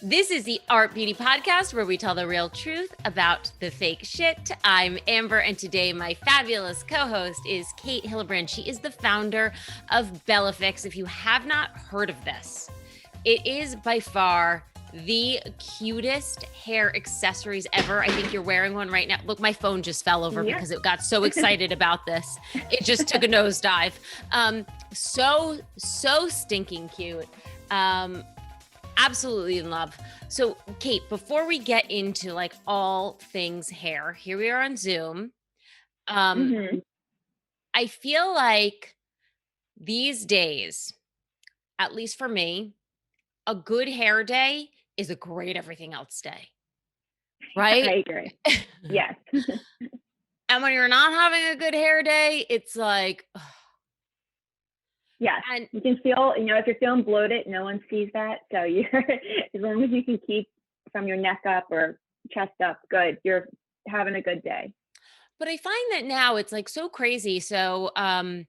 This is the Art Beauty Podcast where we tell the real truth about the fake shit. I'm Amber, and today my fabulous co-host is Kate Hillebrand. She is the founder of Bellefixe. If you have not heard of this, it is by far the cutest hair accessories ever. I think you're wearing one right now. Look, my phone just fell over because it got so excited about this. It just took a nosedive. So stinking cute. Absolutely in love. So Kate, before we get into like all things hair, here we are on Zoom. I feel like these days, at least for me, a good hair day is a great everything else day. Right? I agree. Yes. And when you're not having a good hair day, it's like, ugh. Yes. And you can feel, if you're feeling bloated, no one sees that. So you're, as long as you can keep from your neck up or chest up, good. You're having a good day. But I find that now it's like so crazy. So, the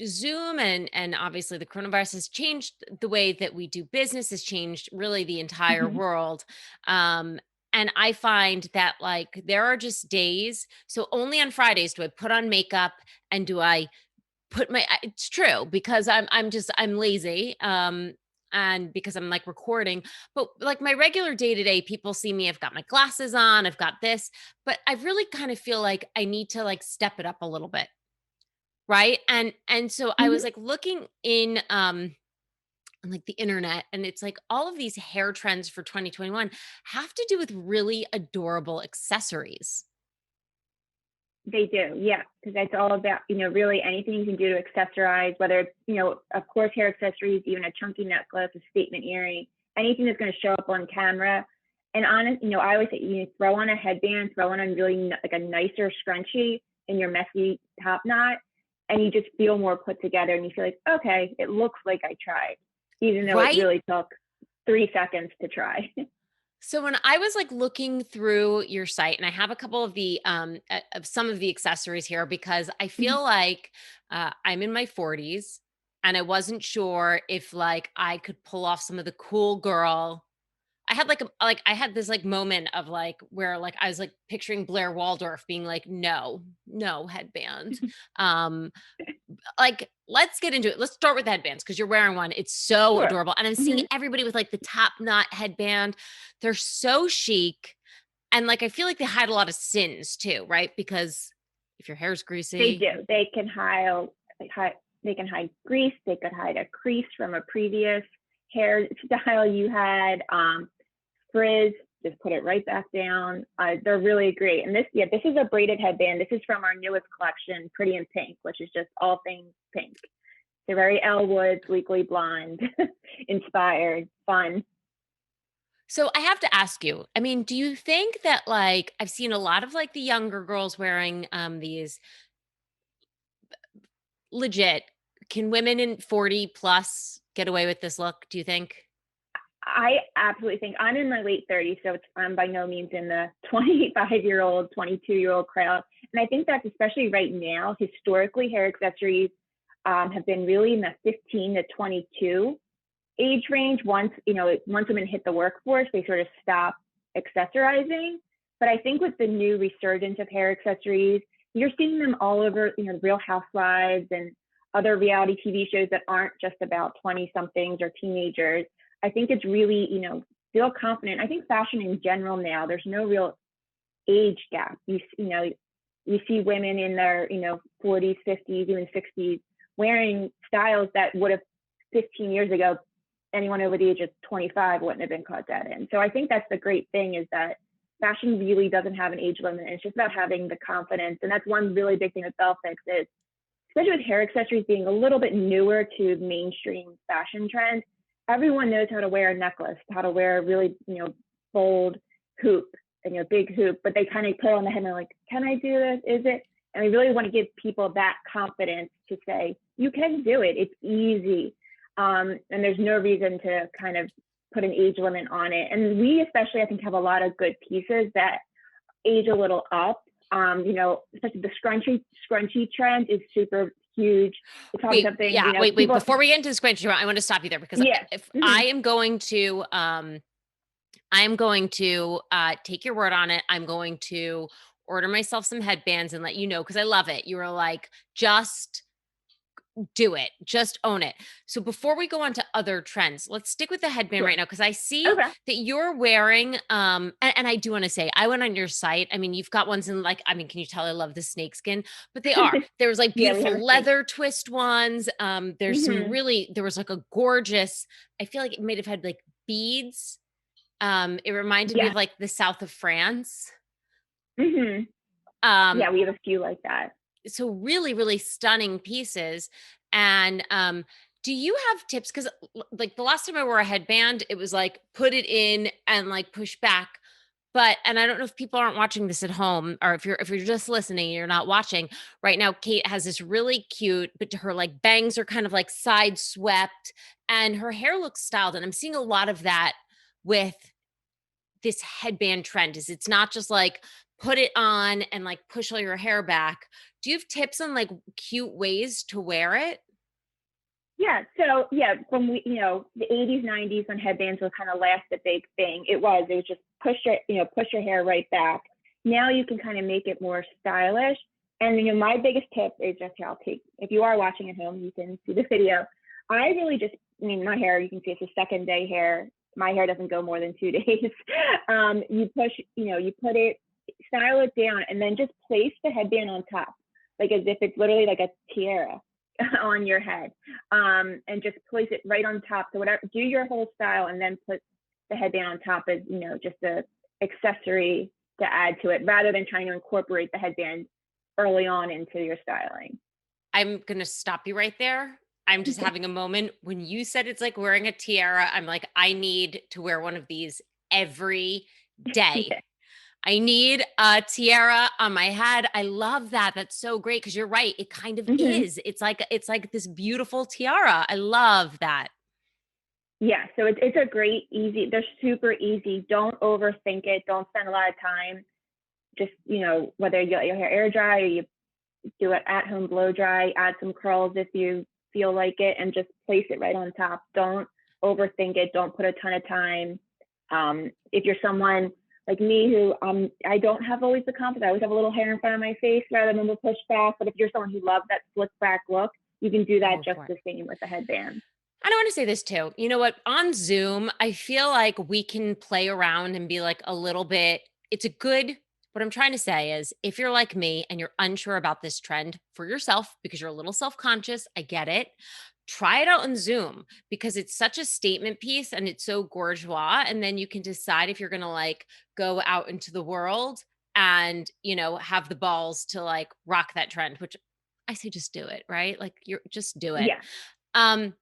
Zoom and obviously the coronavirus has changed the way that we do business, has changed really the entire world. And I find that like there are just days. So only on Fridays do I put on makeup and do I put it's true because I'm lazy. And because I'm like recording, but like my regular day to day, people see me, I've got my glasses on, I've got this, but I really kind of feel like I need to like step it up a little bit. Right. And so I was like looking in on like the internet, and it's like all of these hair trends for 2021 have to do with really adorable accessories. They do. Yeah. Because that's all about, really anything you can do to accessorize, whether it's, of course, hair accessories, even a chunky necklace, a statement earring, anything that's going to show up on camera. And I always say, throw on a headband, throw on a really like a nicer scrunchie in your messy top knot, and you just feel more put together, and you feel like, okay, it looks like I tried, even though it really took 3 seconds to try. So when I was like looking through your site, and I have a couple of the of some of the accessories here because I feel like I'm in my 40s and I wasn't sure if like I could pull off some of the cool girl. I had I had this like moment of like where like I was like picturing Blair Waldorf being like, no headband. Like let's get into it. Let's start with headbands because you're wearing one. It's so Sure. adorable. And I'm seeing everybody with like the top knot headband. They're so chic. And like I feel like they hide a lot of sins too, right? Because if your hair's greasy. They do. They can hide grease. They could hide a crease from a previous hairstyle you had. Frizz, just put it right back down. They're really great. And this is a braided headband. This is from our newest collection, Pretty in Pink, which is just all things pink. They're very Elle Woods, Legally Blonde inspired, fun. So I have to ask you, I mean, do you think that like I've seen a lot of like the younger girls wearing these legit, can women in 40 plus get away with this look, do you think? I absolutely think I'm in my late 30s, so I'm by no means in the 25-year-old, 22-year-old crowd. And I think that's especially right now. Historically, hair accessories have been really in the 15 to 22 age range. Once women hit the workforce, they sort of stop accessorizing. But I think with the new resurgence of hair accessories, you're seeing them all over, Real Housewives and other reality TV shows that aren't just about 20-somethings or teenagers. I think it's really, feel confident. I think fashion in general now, there's no real age gap. You see women in their, 40s, 50s, even 60s wearing styles that would have 15 years ago, anyone over the age of 25 wouldn't have been caught that in. So I think that's the great thing, is that fashion really doesn't have an age limit. It's just about having the confidence. And that's one really big thing with Bellefixe is, especially with hair accessories being a little bit newer to mainstream fashion trends, everyone knows how to wear a necklace, how to wear a really, bold hoop and big hoop, but they kind of put it on the head and they're like, can I do this? Is it? And we really want to give people that confidence to say, you can do it. It's easy. And there's no reason to kind of put an age limit on it. And we especially, I think, have a lot of good pieces that age a little up. Especially the scrunchy trend is super, huge. It's probably Wait, something, yeah, wait, people. before we get into the scrunchie, I want to stop you there because Yeah. if Hmm. I am going to take your word on it. I'm going to order myself some headbands and let you know because I love it. You were like, just do it. Just own it. So before we go on to other trends, let's stick with the headband right Sure. now because I see Okay. that you're wearing and I do want to say I went on your site. I mean, you've got ones in like I mean, can you tell I love the snakeskin? But they are. There was like Yeah, we have a beautiful snake. leather twist ones. There's some Hmm. really there was like a gorgeous I feel like it might have had like beads. It reminded me Yeah. of like the south of France. Hmm. Um Yeah, we have a few like that. so really really stunning pieces and do you have tips because like the last time I wore a headband it was like put it in and like push back but and I don't know if people aren't watching this at home or if you're just listening you're not watching right now Kate has this really cute but her like bangs are kind of like side swept and her hair looks styled and I'm seeing a lot of that with this headband trend is it's not just like put it on and like push all your hair back. Do you have tips on like cute ways to wear it? Yeah. So yeah, from the 80s, 90s when headbands was kind of last the big thing. It was just push your hair right back. Now you can kind of make it more stylish. And my biggest tip is just how take if you are watching at home, you can see the video. I really just I mean my hair, you can see it's a second day hair. My hair doesn't go more than 2 days. You push, you put it, style it down, and then just place the headband on top, like as if it's literally like a tiara on your head, and just place it right on top. So whatever, do your whole style, and then put the headband on top as just a accessory to add to it, rather than trying to incorporate the headband early on into your styling. I'm going to stop you right there. I'm just having a moment. When you said it's like wearing a tiara, I'm like, I need to wear one of these every day. Yeah. I need a tiara on my head. I love that. That's so great because you're right. It kind of Hmm. is. It's like this beautiful tiara. I love that. Yeah, so it's a great, easy. They're super easy. Don't overthink it. Don't spend a lot of time. Just whether you let your hair air dry or you do it at home blow dry, add some curls if you feel like it, and just place it right on top. Don't overthink it. Don't put a ton of time. If you're someone like me who I don't have always the confidence, I always have a little hair in front of my face rather than the push back. But if you're someone who loves that slick back look, you can do that Go just for it. the same with the headband. And I want to say this too. You know what? On Zoom, I feel like we can play around and be like a little bit. It's a good, what I'm trying to say is if you're like me and you're unsure about this trend for yourself because you're a little self conscious, I get it. Try it out on Zoom because it's such a statement piece and it's so bourgeois. And then you can decide if you're going to like go out into the world and, have the balls to like rock that trend, which I say just do it, right? Like you're just do it. Yeah. Um,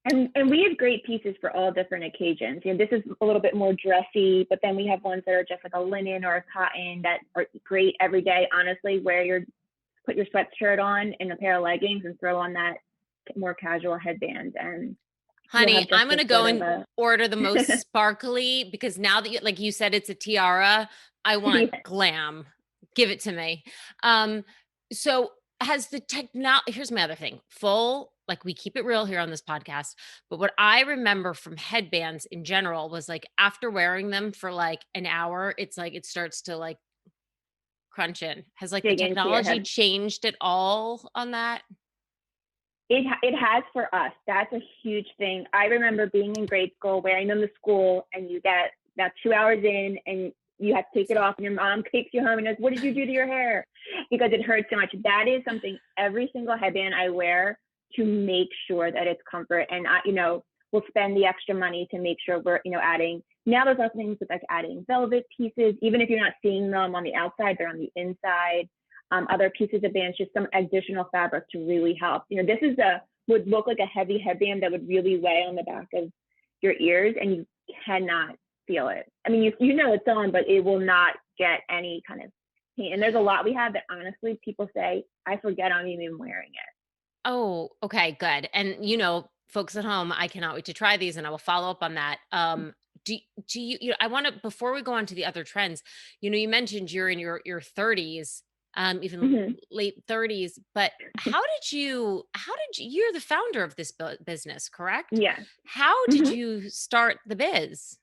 And we have great pieces for all different occasions. This is a little bit more dressy, but then we have ones that are just like a linen or a cotton that are great every day. Honestly, where you're put your sweatshirt on and a pair of leggings and throw on that more casual headband, and you'll Honey, have just I'm this gonna sort go of and a order the most sparkly because now that like you said it's a tiara, I want yeah. glam. Give it to me. Um, so has the technology here's my other thing. Full like we keep it real here on this podcast, but what I remember from headbands in general was like after wearing them for like an hour, it's like it starts to like crunch in. Has like the Dig into your technology head. changed at all on that? It has for us. That's a huge thing. I remember being in grade school, wearing them to school, and you get about 2 hours in, and you have to take it off, and your mom takes you home and goes, "What did you do to your hair?" Because it hurts so much. That is something every single headband I wear to make sure that it's comfort, and we'll spend the extra money to make sure we're adding. Now there's other things with like adding velvet pieces, even if you're not seeing them on the outside, they're on the inside. Other pieces of bands, just some additional fabric to really help. This is would look like a heavy headband that would really weigh on the back of your ears, and you cannot feel it. I mean, you know it's on, but it will not get any kind of pain. And there's a lot we have that honestly people say, I forget I'm even wearing it. Oh, okay, good. And folks at home, I cannot wait to try these and I will follow up on that. Do I want to before we go on to the other trends, you mentioned you're in your 30s. even Mhm. late 30s. But you're the founder of this business, correct? Yeah. How did Mhm. you start the biz?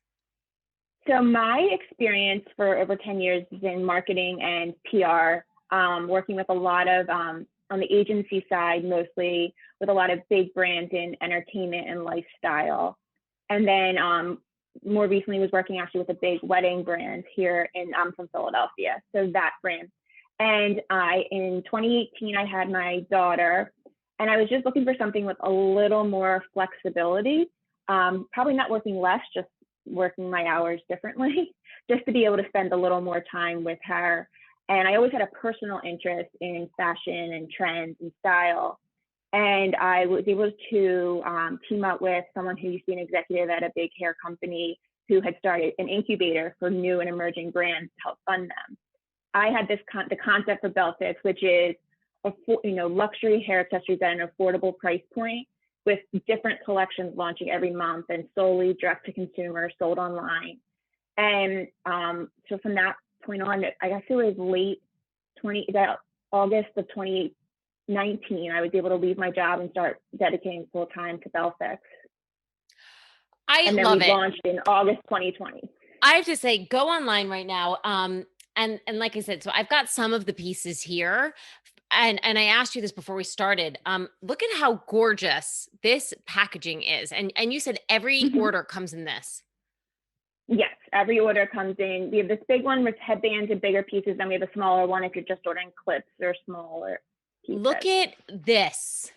So my experience for over 10 years is in marketing and PR, working with a lot of, on the agency side, mostly with a lot of big brands in entertainment and lifestyle. And then more recently was working actually with a big wedding brand here in, I'm from Philadelphia. So that brand. And in 2018, I had my daughter, and I was just looking for something with a little more flexibility. Probably not working less, just working my hours differently, just to be able to spend a little more time with her. And I always had a personal interest in fashion and trends and style. And I was able to team up with someone who used to be an executive at a big hair company who had started an incubator for new and emerging brands to help fund them. I had the concept for Bellefixe, which is luxury hair accessories at an affordable price point with different collections launching every month and solely direct to consumer, sold online. And so from that point on, I guess it was August of 2019, I was able to leave my job and start dedicating full time to Bellefixe. I And then we love it. launched in August 2020. I have to say, go online right now. And like I said, so I've got some of the pieces here. And I asked you this before we started. Look at how gorgeous this packaging is. And you said every Mhm. order comes in this. Yes, every order comes in. We have this big one with headbands and bigger pieces. Then we have a smaller one if you're just ordering clips or smaller Look pieces. at this.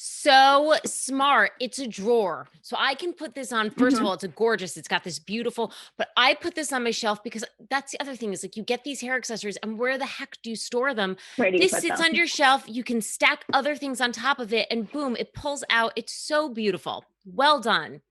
So smart. It's a drawer. So I can put this on. First of Hmm. all, it's a gorgeous. It's got this beautiful, but I put this on my shelf because that's the other thing is like you get these hair accessories and where the heck do you store them? Where do you This put sits them? on your shelf. You can stack other things on top of it and boom, it pulls out. It's so beautiful. Well done.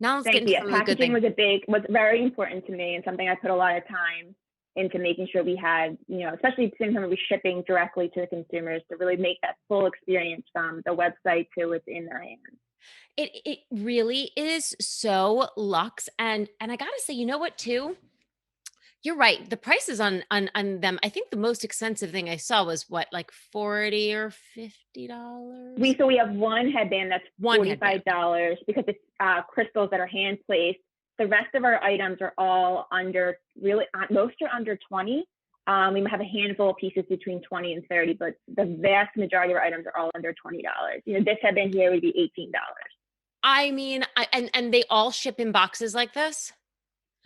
Now let's get Thank you. into Yeah, some of the good packaging things. was very important to me and something I put a lot of time into making sure we had, especially since we're shipping directly to the consumers to really make that full experience from the website to what's in their hands. It really is so luxe. And I gotta say, you know what too? You're right. The prices on them, I think the most expensive thing I saw was what, like 40 or $50? We have one headband that's One headband. $45 because it's crystals that are hand placed. The rest of our items are all under really most are under 20. We have a handful of pieces between 20 and 30, but the vast majority of our items are all under $20. This headband here would be $18. I mean, and they all ship in boxes like this.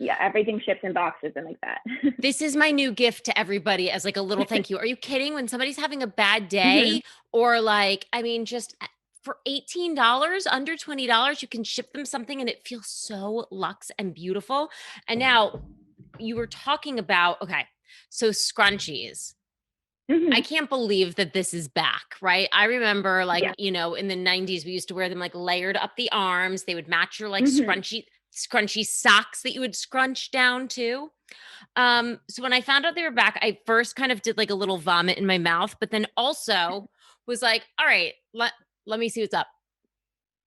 Yeah, everything ships in boxes and like that. This is my new gift to everybody as like a little thank you. Are you kidding? When somebody's having a bad Hmm. day or like, I mean, just for $18, under $20, you can ship them something and it feels so luxe and beautiful. And now you were talking about, okay, so scrunchies. I Hmm. can't believe that this is back, right? I remember like, Yeah. in the 90s, we used to wear them like layered up the arms. They would match your like Hmm. scrunchy socks that you would scrunch down to. So when I found out they were back, I first kind of did like a little vomit in my mouth, but then also was like, all right, let me see what's up.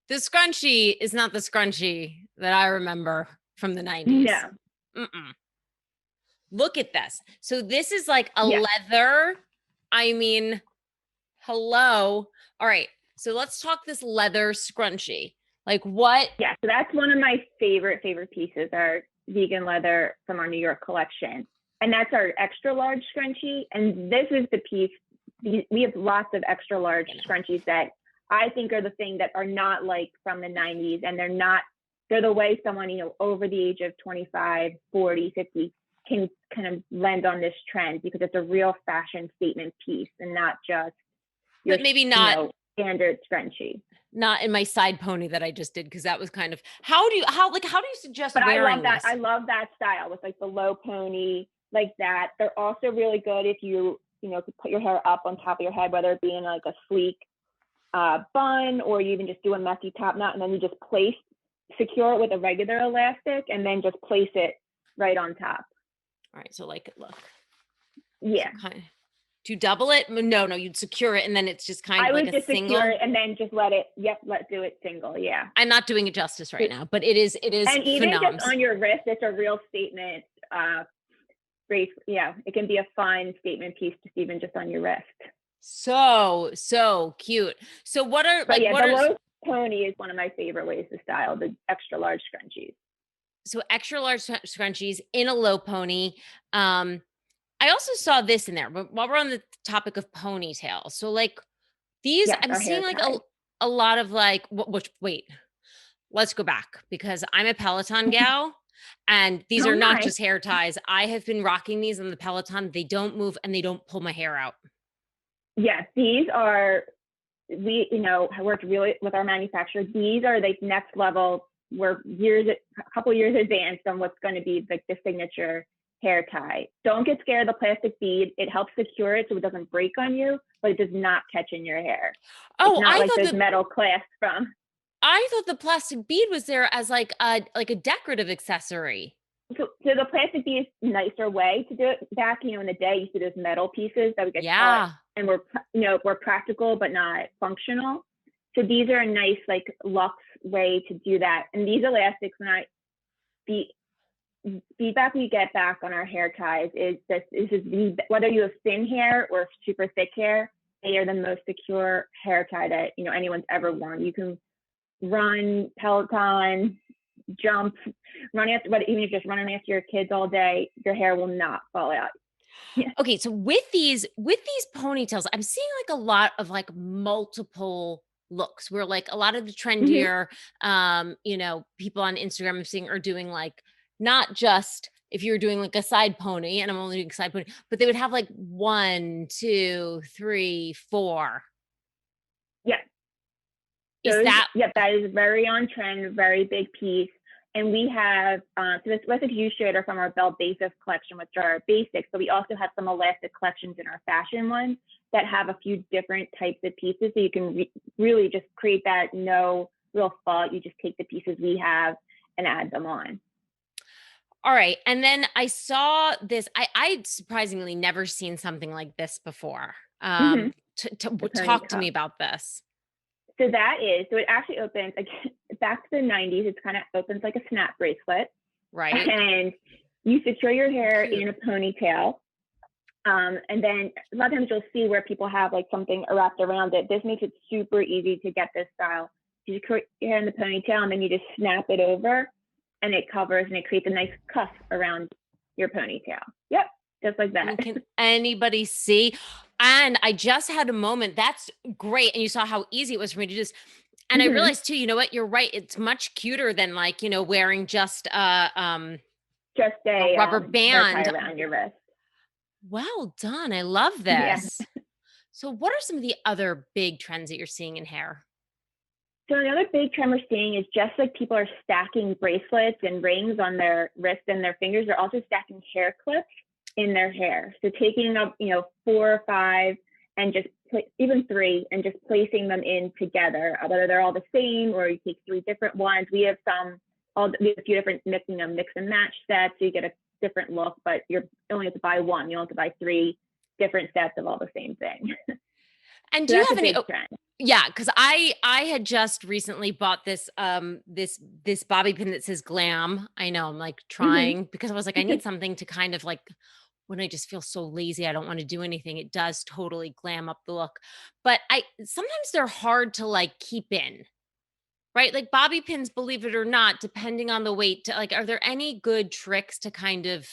The scrunchie is not the scrunchie that I remember from the 90s. No. Mm-mm. Look at this. So this is like a Yeah. leather. I mean, hello. All right. So let's talk this leather scrunchie. Like what? Yeah. So that's one of my favorite pieces, our vegan leather from our New York collection. And that's our extra large scrunchie. And this is the piece. We have lots of extra large scrunchies that I think are the thing that are not like from the 90s. And they're the way someone, over the age of 25, 40, 50 can kind of lend on this trend because it's a real fashion statement piece and not just your, But maybe not standard scrunchie. not in my side pony that I just did because that was kind of how do you suggest But I love wearing that. this? I love that style with like the low pony like that. They're also really good if could put your hair up on top of your head, whether it be in like a sleek bun or you even just do a messy top knot and then you just secure it with a regular elastic and then just place it right on top. All right, so like look. So Yeah. kind of, to double it? No, you'd secure it and then it's just kind I of like would a just secure single. it and then just let's do it single. Yeah. I'm not doing it justice right now, but it is And even just phenoms. on your wrist, it's a real statement Yeah, it can be a fun statement piece just even just on your wrist. So, so cute. So what are But like yeah, what the are low pony is one of my favorite ways to style the extra large scrunchies. so extra large scrunchies in a low pony. Um, I also saw this in there, but while we're on the topic of ponytails, so like these, Yes, I'm our hair seeing like ties. a lot of like, which wait, let's go back because I'm a Peloton gal, and these Oh are not my. just hair ties. I have been rocking these on the Peloton. They don't move and they don't pull my hair out. Yes, these are I worked really with our manufacturer. These are like next level. We're a couple years advanced on what's going to be like the signature hair tie. Don't get scared of the plastic bead. It helps secure it so it doesn't break on you, but it does not catch in your hair. It's Oh, not like those metal clasps from. I thought the plastic bead was there as like a decorative accessory. So the plastic bead is a nicer way to do it. Back, in the day, you see those metal pieces that would get caught Yeah. and we're practical but not functional. So these are a nice like luxe way to do that. And these elastics, the feedback we get back on our hair ties is just whether you have thin hair or super thick hair, they are the most secure hair tie that anyone's ever worn. You can run, Peloton, jump, but even if you're just running after your kids all day, your hair will not fall out. Yeah. Okay, so with these ponytails, I'm seeing like a lot of like multiple looks where like a lot of the Mm-hmm. trendier people on Instagram I'm seeing are doing like not just if you're doing like a side pony, and I'm only doing side pony, but they would have like one, two, three, four. Yeah. Is that That is very on trend, very big piece. And we have, so this was a illustrator from our Bellefixe collection, which are our basics, but we also have some elastic collections in our fashion ones that have a few different types of pieces. So you can really just create that no real thought. You just take the pieces we have and add them on. all right? And then I saw this. I'd surprisingly never seen something like this before. Mm-hmm. The pony Talk to me cuff. about this. So it actually opens again back to the 90s. It's kind of opens like a snap bracelet, Right? and you secure your hair Cute. in a ponytail. And then a lot of times you'll see where people have like something wrapped around it. This makes it super easy to get this style. You just put your hair in the ponytail and then you just snap it over and it covers and it creates a nice cuff around your ponytail. Yep, just like that. And can anybody see? And I just had a moment. That's great. And you saw how easy it was for me to just, and I Mm-hmm. realized too, you know what? You're right. It's much cuter than like, wearing just Just a a rubber hair tie band. around your wrist. Well done. I love Yeah. this. So what are some of the other big trends that you're seeing in hair? So another big trend we're seeing is just like people are stacking bracelets and rings on their wrists and their fingers, they're also stacking hair clips in their hair. So taking up, 4 or 5 and just even 3 and just placing them in together, whether they're all the same or you take 3 different ones. We have we have a few different mix and match sets, so you get a different look, but you only have to buy one. You don't have to buy 3 different sets of all the same thing. And So do you that's a have any big trend. yeah, because I had just recently bought this bobby pin that says glam. I know I'm like Mm-hmm. trying because I was like, I need something to kind of like when I just feel so lazy, I don't want to do anything. It does totally glam up the look. But I sometimes they're hard to like keep in, right? Like bobby pins, believe it or not, depending on the weight, to like, are there any good tricks to kind of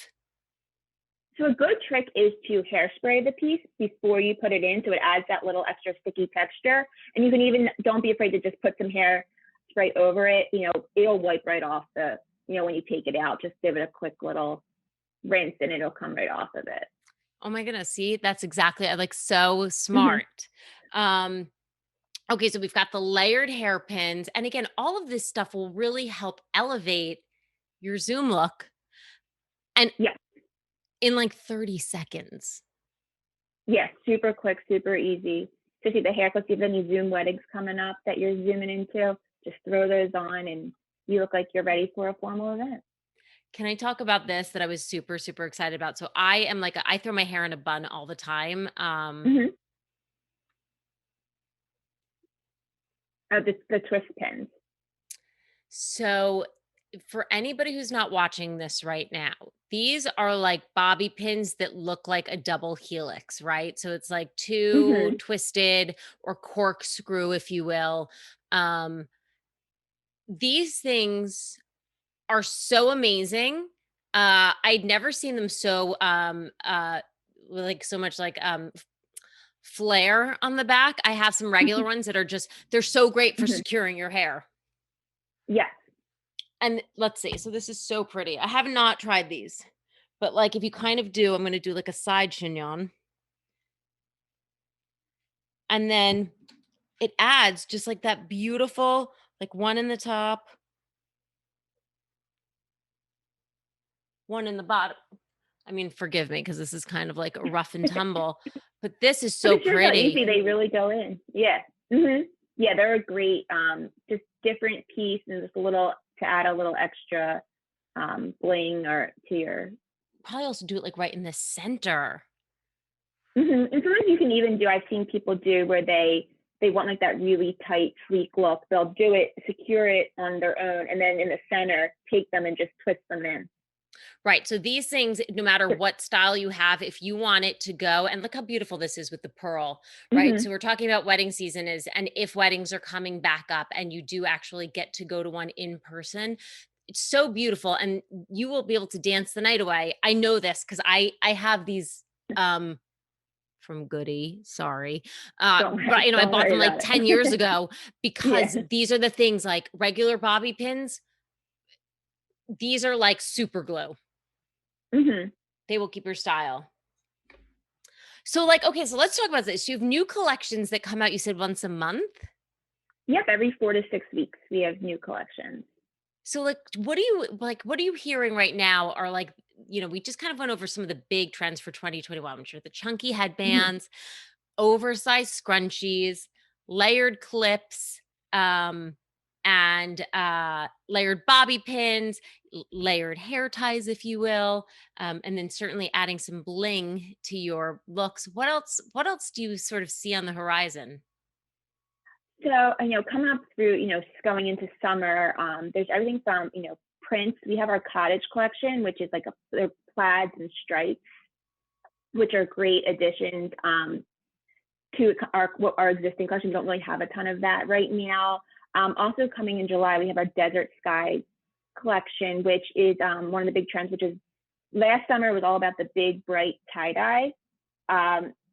So a good trick is to hairspray the piece before you put it in, so it adds that little extra sticky texture. And you can even don't be afraid to just put some hair spray over it. It'll wipe right off when you take it out. Just give it a quick little rinse, and it'll come right off of it. oh my goodness, see, that's exactly I like so Mm-hmm. smart. Um Okay, so we've got the layered hairpins. And again, all of this stuff will really help elevate your Zoom look and Yeah, in like 30 seconds. yeah, super quick, super easy. So see the hair clips, if any Zoom weddings coming up that you're zooming into, just throw those on, and you look like you're ready for a formal event. Can I talk about this that I was super, super excited about? So I am like, I throw my hair in a bun all the time. Mm-hmm. The twist pins. So for anybody who's not watching this right now, these are like bobby pins that look like a double helix, right? So it's like two Hmm. twisted or corkscrew, if you will. Um, these things are so amazing. I'd never seen them so like so much like flare on the back. I have some regular ones that are just they're so great for Hmm. securing your hair. Yes. And let's see. So this is so pretty. I have not tried these. But like if you kind of do, I'm going to do like a side chignon and then it adds just like that beautiful like one in the top, one in the bottom. I mean, forgive me because this is kind of like a rough and tumble, but this is But so it shows how easy pretty. they really go in. Yeah. Hmm. Yeah, they're a great, just different piece and just a little to add a little extra bling or to your. Probably also do it like right in the center. Hmm. And sometimes you can even do. I've seen people do where they want like that really tight, sleek look. They'll do it, secure it on their own, and then in the center, take them and just twist them in. Right. So these things, no matter what style you have, if you want it to go, and look how beautiful this is with the pearl, right? So Hmm. we're talking about wedding season is, and if weddings are coming back up and you do actually get to go to one in person, it's so beautiful and you will be able to dance the night away. I know this because I have these um from Goody, sorry. Don't But I don't bought worry them like about 10 years it. ago Yeah. because these are the things like regular bobby pins, these are like super glue. Hmm. They will keep your style. So, like, okay, so let's talk about this. You have new collections that come out, you said once a month? Yep. Every 4 to 6 weeks, we have new collections. So, what are you hearing right now are like, we just kind of went over some of the big trends for 2021, which are the chunky Hmm. headbands, oversized scrunchies, layered clips, um, and layered bobby pins, layered hair ties, if you will, and then certainly adding some bling to your looks. What else do you sort of see on the horizon? So, coming up through, going into summer, there's everything from, prints. We have our cottage collection, which is like they're plaids and stripes, which are great additions to our existing collection. We don't really have a ton of that right now. Also coming in July, we have our desert sky collection, which is one of the big trends, which is last summer was all about the big bright tie dye.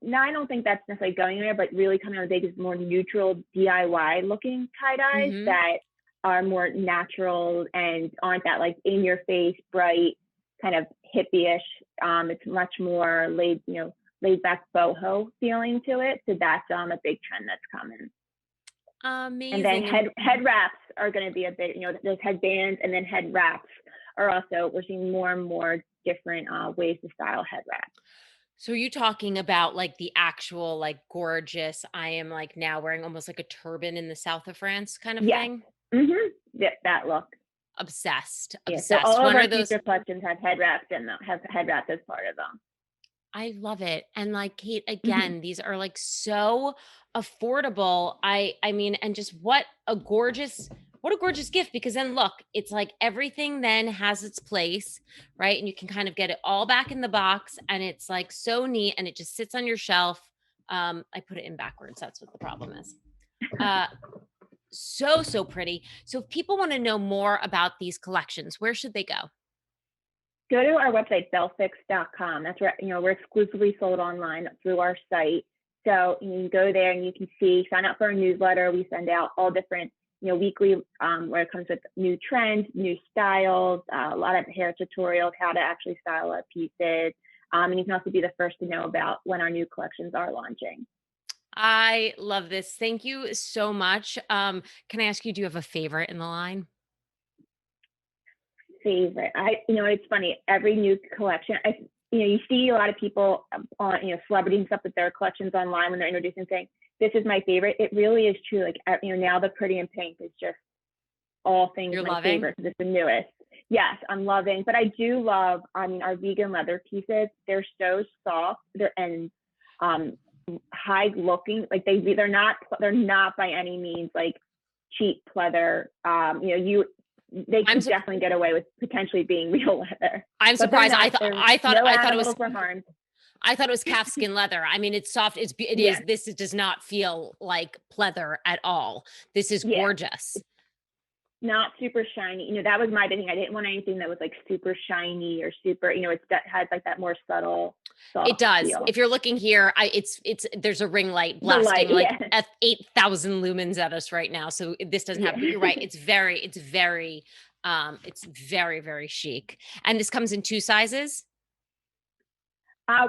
Now I don't think that's necessarily going there, but really coming out big is more neutral DIY looking tie dyes Mhm. that are more natural and aren't that like in your face, bright, kind of hippie-ish. It's much more laid back boho feeling to it. So that's a big trend that's coming. And then Amazing, head wraps are going to be a big, those headbands and then head wraps are also, we're seeing more and more different ways to style head wraps. so are you talking about, like, the actual, like, gorgeous, I am, like, now wearing almost like a turban in the South of France kind of Yes. thing? Mm-hmm. Yep, that look. Obsessed, Yeah. So all obsessed. of One our of those future collections have head wraps and have head wraps as part of them. I love it, and, like, Kate, Mm-hmm. again, these are, like, so affordable. I mean, and just what a gorgeous gift because then look, it's like everything then has its place, right? And you can kind of get it all back in the box, and it's, like, so neat, and it just sits on your shelf. I put it in backwards, that's what the problem is. Uh, so, so pretty. So if people wanna know more about these collections, where should they go? Go to our website, bellefixe.com. That's where, we're exclusively sold online through our site. So you can go there and you can sign up for our newsletter. We send out all different, weekly, where it comes with new trends, new styles, a lot of hair tutorials, how to actually style our pieces. And you can also be the first to know about when our new collections are launching. I love this. Thank you so much. Can I ask you, do you have a favorite in the line? Favorite. It's funny. Every new collection, you see a lot of people on, celebrities and stuff with their collections online when they're introducing saying, "This is my favorite." It really is true. Like, now the pretty in pink is just all things You're my loving? favorite because it's the newest. Yes, I'm loving, but I do love. I mean, our vegan leather pieces. They're so soft. And um, high looking. Like they're not by any means like cheap pleather. they I'm could definitely get away with potentially being real leather. I'm But they're surprised. not. No I thought it was animals were harmed. calfskin leather. I mean, it's soft. It is. Yeah, This does not feel like pleather at all. This is yeah. gorgeous. Not super shiny. That was my big thing. I didn't want anything that was like super shiny or super, has like that more subtle, It soft does. feel. If you're looking here, it's there's a ring light The light, blasting like yeah. at 8,000 lumens at us right now. So this doesn't have, Yeah. but you're right. It's very, very chic. And this comes in 2 sizes.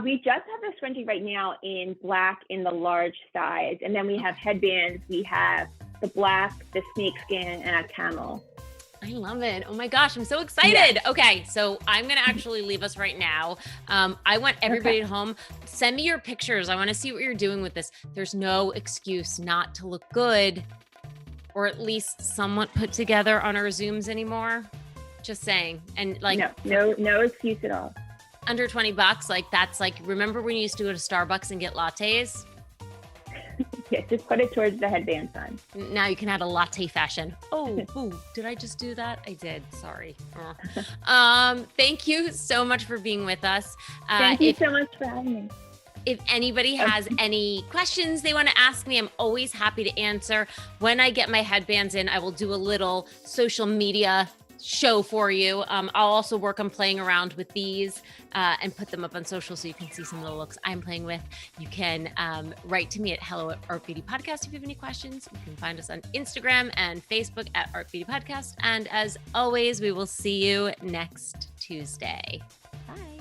We just have the scrunchie right now in black in the large size. And then we have headbands. We have the black, the snakeskin, and a camel. I love it. Oh my gosh, I'm so excited. Yeah. Okay, so I'm going to actually leave us right now. I want everybody at home, send me your pictures. I want to see what you're doing with this. There's no excuse not to look good or at least somewhat put together on our Zooms anymore. Just saying. And like no excuse at all. Under $20, like that's like, remember when you used to go to Starbucks and get lattes? Yeah, just put it towards the headband fund. Now you can add a latte fashion. Oh, did I just do that? I did. Sorry. Thank you so much for being with us. Thank you so much for having me. If anybody has any questions they want to ask me, I'm always happy to answer. When I get my headbands in, I will do a little social media show for you. I'll also work on playing around with these and put them up on social so you can see some of the looks I'm playing with. You can write to me at hello@artbeautypodcast if you have any questions. You can find us on Instagram and Facebook at Art Beauty Podcast. And as always, we will see you next Tuesday. Bye.